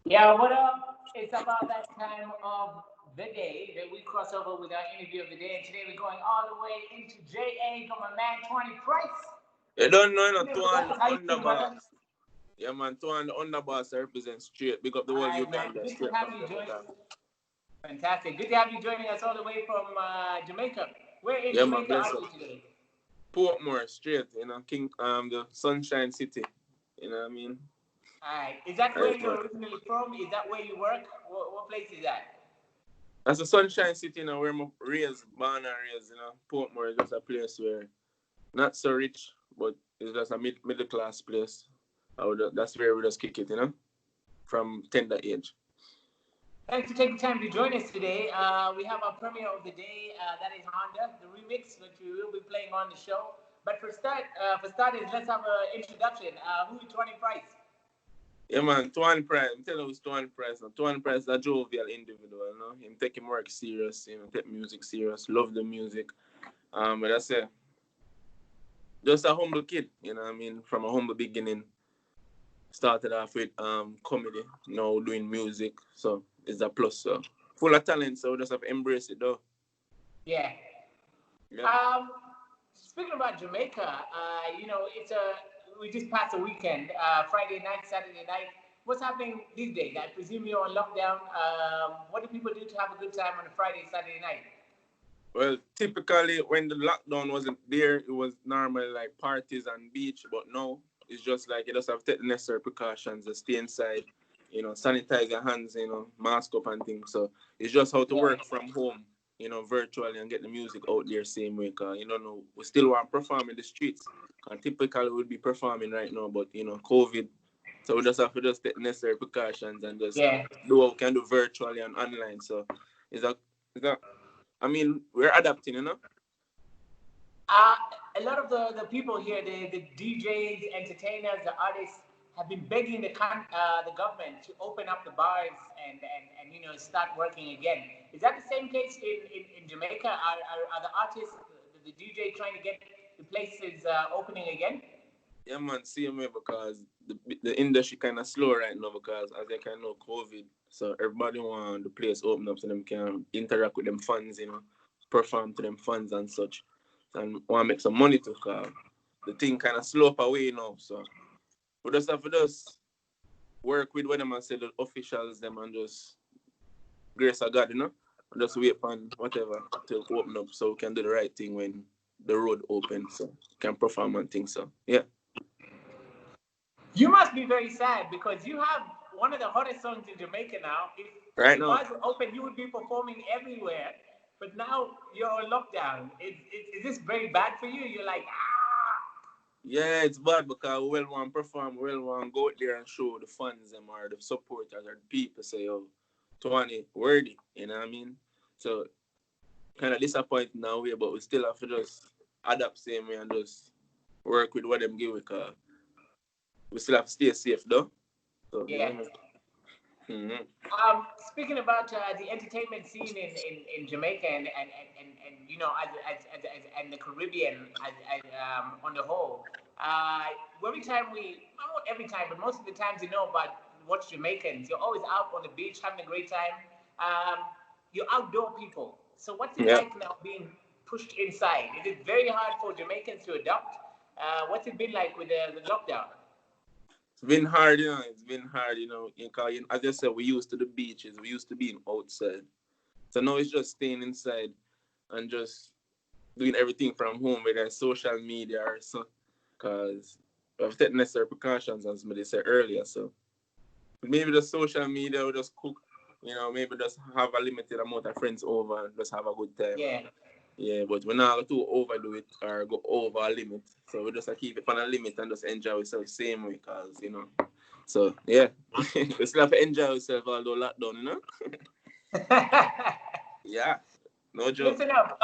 Yeah, what up? It's about that time of the day that we cross over with our interview of the day. And today we're going all the way into JA. Got my man, Twani Price. You don't know, Good Tuan How you doing, brother? Underboss. Yeah, man, Tuan the Underboss represents straight. Big up the All whole right, man. Uganda, Good to straight have from you join. Jamaica. Fantastic. Good to have you joining us all the way from Jamaica. Where in Yeah, man, Jamaica bless are up. you today? Portmore, straight, the Sunshine City. You know what I mean? All right. Is that where Right, you're man. originally from? Is that where you work? What place is that? That's the Sunshine City, where I'm raised, born and raised, Portmore is just a place where not so rich, but it's just a middle class place. That's where we just kick it, from tender age. Thanks for taking time to join us today. We have our premiere of the day. That is Honda, the remix, which we will be playing on the show. But for starters, let's have an introduction. Who is Twani Price? Yeah, man, Twani Price. I'm telling you, it's Twani Price. Twani Price is a jovial individual, Him take him work serious, take music serious, love the music. But that's it. Just a humble kid, from a humble beginning. Started off with comedy, now doing music, so it's a plus. So full of talent, so we just have to embrace it, though. Yeah. Yeah. Speaking about Jamaica, we just passed a weekend, Friday night, Saturday night. What's happening these days? I presume you're on lockdown. What do people do to have a good time on a Friday, Saturday night? Well, typically when the lockdown wasn't there, it was normally like parties and beach, but now it's just like you just have to take the necessary precautions, to stay inside, sanitize your hands, mask up and things. So it's just how to work from home, virtually and get the music out there same way. Cause no, we still want to perform in the streets. Cause typically we'll be performing right now, but COVID. So we just have to just take the necessary precautions and just do what we can do virtually and online. So it's a I mean, we're adapting, A lot of the people here, the DJs, entertainers, the artists, have been begging the government to open up the bars and start working again. Is that the same case in Jamaica? Are the artists, the DJ trying to get the places opening again? Yeah, man, same way because the industry kind of slow right now because as you can know, COVID. So everybody want the place open up so them can interact with them fans, perform to them fans and such. And want to make some money too because the thing kind of slow up away now. So we just have to just work with them and say the officials them and just grace of God, and just wait on whatever to open up so we can do the right thing when the road opens so can perform and things. So yeah. You must be very sad because you have one of the hottest songs in Jamaica now. If Right the now. bars were open, you would be performing everywhere. But now you're on lockdown. Is this very bad for you? You're like, Yeah, it's bad because we will want to perform, we will want to go out there and show the fans them or the supporters or the people say, oh, Twani, worthy, you know what I mean? So kind of disappointed now, but we still have to just adapt same way and just work with what them give because we still have to stay safe though. So, yeah. Mm-hmm. Speaking about the entertainment scene in Jamaica and and the Caribbean on the whole, every time not every time, but most of the times about what's Jamaicans, you're always out on the beach having a great time. You're outdoor people. So what's it like now being pushed inside? Is it very hard for Jamaicans to adopt? What's it been like with the lockdown? It's been hard, It's been hard, because, as I said, we used to the beaches. We used to being outside. So now it's just staying inside and just doing everything from home, whether social media or so. Because we have taken necessary precautions, as I said earlier. So maybe the social media will just cook, maybe just have a limited amount of friends over and just have a good time. Yeah. Yeah, but we're not going to overdo it or go over a limit. So we just keep it on a limit and just enjoy ourselves same way because, So, yeah. We still have to enjoy ourselves although lockdown, Yeah. No joke. Listen up.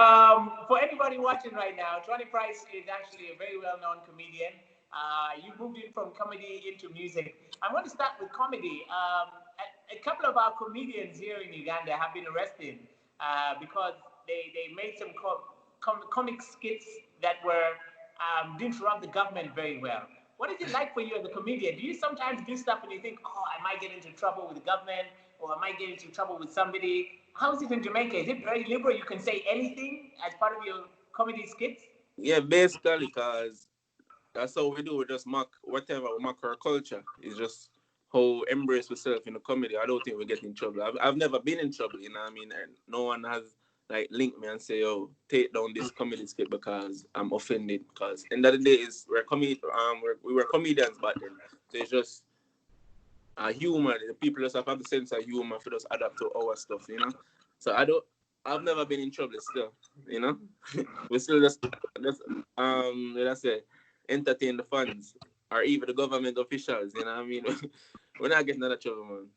For anybody watching right now, Twani Price is actually a very well-known comedian. You moved in from comedy into music. I'm going to start with comedy. A couple of our comedians here in Uganda have been arrested because they made some comic skits that were didn't rub the government very well. What is it like for you as a comedian? Do you sometimes do stuff and you think, oh, I might get into trouble with the government or I might get into trouble with somebody? How is it in Jamaica? Is it very liberal? You can say anything as part of your comedy skits? Yeah, basically, because that's how we do. We just mock whatever, we mock our culture. It's just how embrace yourself in the comedy. I don't think we get in trouble. I've never been in trouble, you know what I mean? And no one has like linked me and say, "Oh, take down this comedy skit because I'm offended." Because end of the day is we were comedians back then. So it's just humor. The people just have the sense of humor for just adapt to our stuff, you know. So I've never been in trouble still, you know. We still just let's say entertain the fans or even the government officials, you know what I mean? We're not getting out of trouble, man.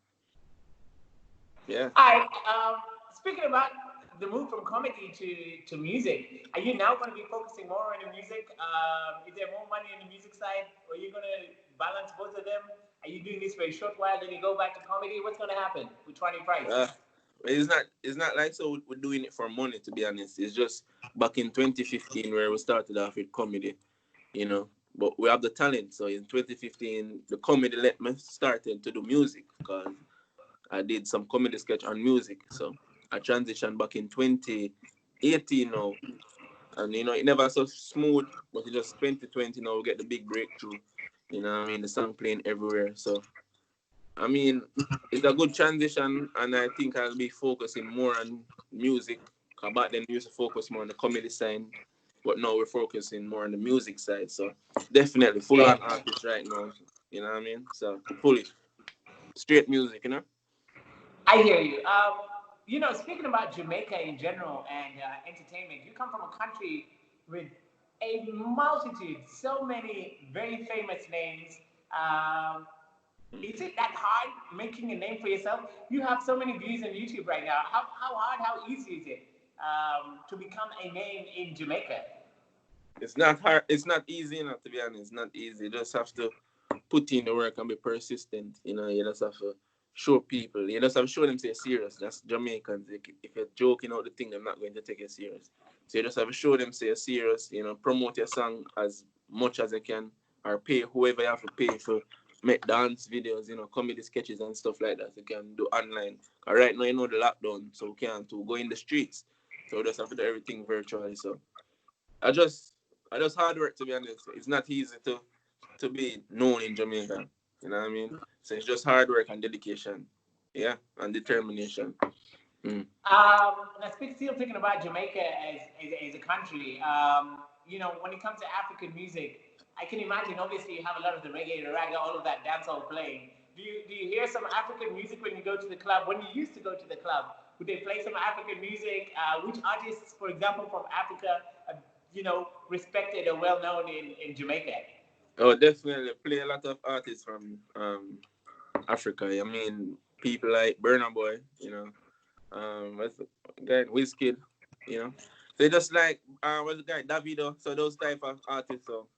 Yeah. All right. Speaking about the move from comedy to music, are you now going to be focusing more on the music? Is there more money on the music side, or are you going to balance both of them? Are you doing this for a short while, then you go back to comedy? What's going to happen with Twani Price? It's not like so we're doing it for money, to be honest. It's just back in 2015 where we started off with comedy, you know. But we have the talent. So in 2015, the comedy let me started to do music because I did some comedy sketch on music. So I transitioned back in 2018 now. And, you know, it never so smooth, but it just 2020 now we get the big breakthrough. You know what I mean? The song playing everywhere. So, I mean, it's a good transition, and I think I'll be focusing more on music. 'Cause back then we used to focus more on the comedy side, but now we're focusing more on the music side. So definitely full on artist right now. You know what I mean? So fully straight music, you know? I hear you. Speaking about Jamaica in general and entertainment, you come from a country with a multitude, so many very famous names. Is it that hard making a name for yourself? You have so many views on YouTube right now. How hard, how easy is it to become a name in Jamaica? It's not hard. It's not easy enough, to be honest. It's not easy. You just have to put in the work and be persistent. You know, you just have to show people. You just have to show them say serious. That's Jamaicans. If you're joking out the thing, they're not going to take it serious. So you just have to show them say serious. You know, promote your song as much as you can, or pay whoever you have to pay for make dance videos. You know, comedy sketches and stuff like that. You can do online. 'Cause right now, you know the lockdown, so we can't to go in the streets. So we just have to do everything virtually. So I just I just hard work, to be honest. It's not easy to be known in Jamaica. You know what I mean? So it's just hard work and dedication. Yeah, and determination. Mm. Now, still thinking about Jamaica as a country, when it comes to African music, I can imagine obviously you have a lot of the reggae, the ragga, all of that dancehall playing. Do you hear some African music when you go to the club? When you used to go to the club, would they play some African music? Which artists, for example, from Africa, respected or well known in Jamaica? Oh, definitely play a lot of artists from Africa. I mean, people like Burna Boy, what's the guy, Wizkid, you know. So just like what's the guy, Davido. So those type of artists. So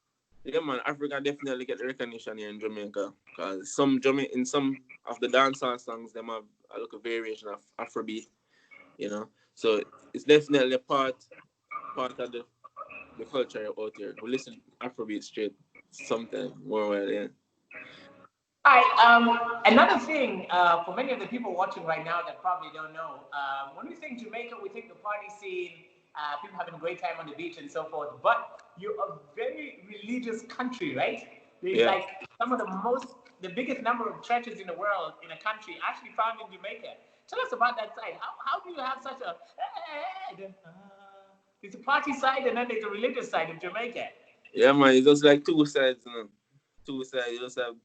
yeah, man, Africa definitely get recognition here in Jamaica because in some of the dancehall songs, them have a little variation of Afrobeat, you know. So it's definitely a part of the culture out here. We listen to Afrobeat straight sometimes more well, yeah. All right. Another thing for many of the people watching right now that probably don't know, when we think Jamaica, we think the party scene, people having a great time on the beach and so forth. But you're a very religious country, right? There's Yeah. like the biggest number of churches in the world in a country actually found in Jamaica. Tell us about that side. How do you have such a there's a party side and then there's a religious side of Jamaica? Yeah, man, it's just like two sides, you know. Two sides. You just have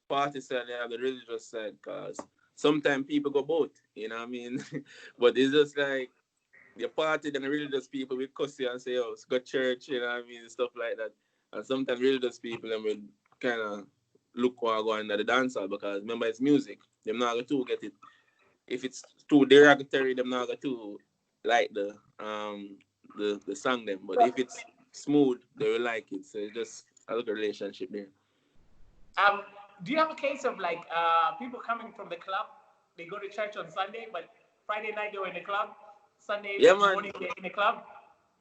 party side, you have the religious side, because sometimes people go both, you know what I mean? But it's just like the party and the religious people will cuss you and say, oh, it's got church, you know what I mean? Stuff like that. And sometimes religious people them will kind of look what go under the dancer because remember it's music. Them not going to get it. If it's too derogatory, them not going to like the song them. But if it's smooth, they will like it. So it's just a little relationship there. Um, do you have a case of like people coming from the club? They go to church on Sunday, but Friday night they were in the club. Sunday Yeah, man. morning they're in the club.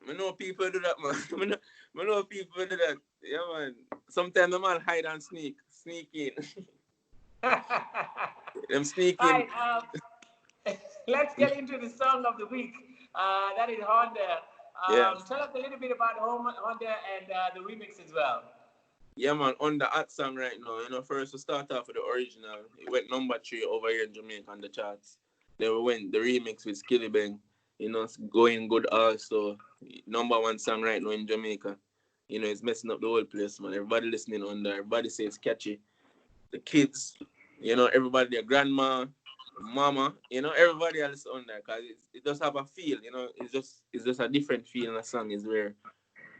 I know people do that, man. I know people do that. Yeah, man. Sometimes the man hide and sneak in. Them sneak in. Right, let's get into the song of the week. That is Honda. Yeah. Tell us a little bit about Honda and the remix as well. Yeah, man, on the hot song right now, first we start off with the original. It went number 3 over here in Jamaica on the charts. Then we went the remix with Skilly Bang, it's going good also. Number 1 song right now in Jamaica. It's messing up the whole place, man. Everybody listening on there. Everybody says it's catchy. The kids, everybody, their grandma, mama, everybody else on there. Because it does have a feel, it's just a different feel in a song is where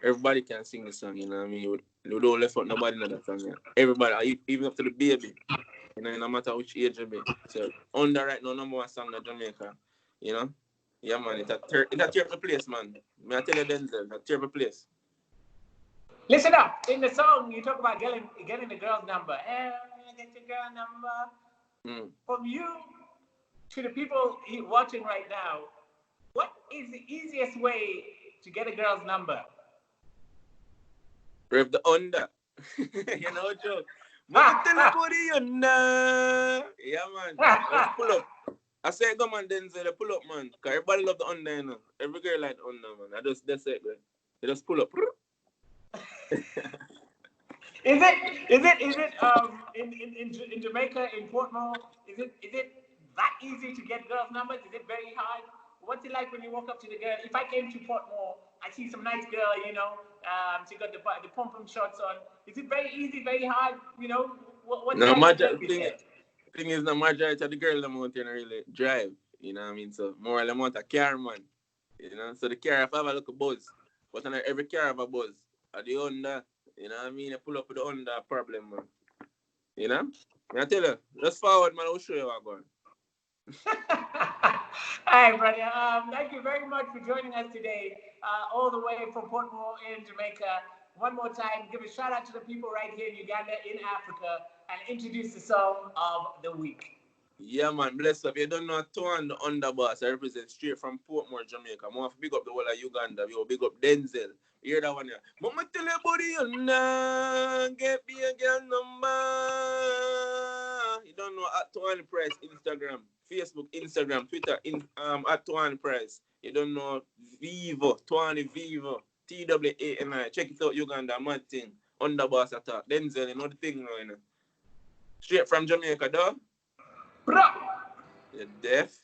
everybody can sing the song, you know what I mean? You don't left out nobody in that song. Yeah. Everybody, even up to the baby, no matter which age you be. So, under right now, number 1 song in Jamaica, you know? Yeah, man, it's a terrible place, man. May I tell you, Denzel, a terrible place. Listen up. In the song, you talk about getting the girl's number. Get your girl number. From you to the people watching right now, what is the easiest way to get a girl's number? Rev the under. Joke. But tell about the under. Yeah, man. Let's pull up. I say, come on, Denzel, pull up, man. Because everybody love the under, Every girl like the under, man. That's it, man. They just pull up. Is it in Jamaica, in Portmore, is it that easy to get girls' numbers? Is it very hard? What's it like when you walk up to the girl? If I came to Portmore, I see some nice girl, she got the pom-pom shots on. Is it very easy, very hard? What's No, the thing is, the majority of the girls them want to really drive. You know what I mean? So more of them want a car, man. So the car, if I have a little buzz, but on every car have a buzz. At the Honda, you know what I mean? I pull up with the Honda problem, man. You know? I tell you, just forward, man. I'll show you what I'm going. Hi, brother. Thank you very much for joining us today, all the way from Portmore in Jamaica. One more time, give a shout out to the people right here in Uganda, in Africa, and introduce the song of the week. Yeah, man, bless up. You don't know Twani the underboss. I represent straight from Portmore, Jamaica. I want to big up the whole of Uganda. We will big up Denzel. You hear that one here? Mama tell your body get me a girl number. You don't know at Twani Price, Instagram, Facebook, Instagram, Twitter, at Twani Price. You don't know Vivo, Twani Vivo, TWANI. Check it out, Uganda, mad thing. Underboss attack. Denzel, you know the thing now, Straight from Jamaica, dog. Bro! You're deaf.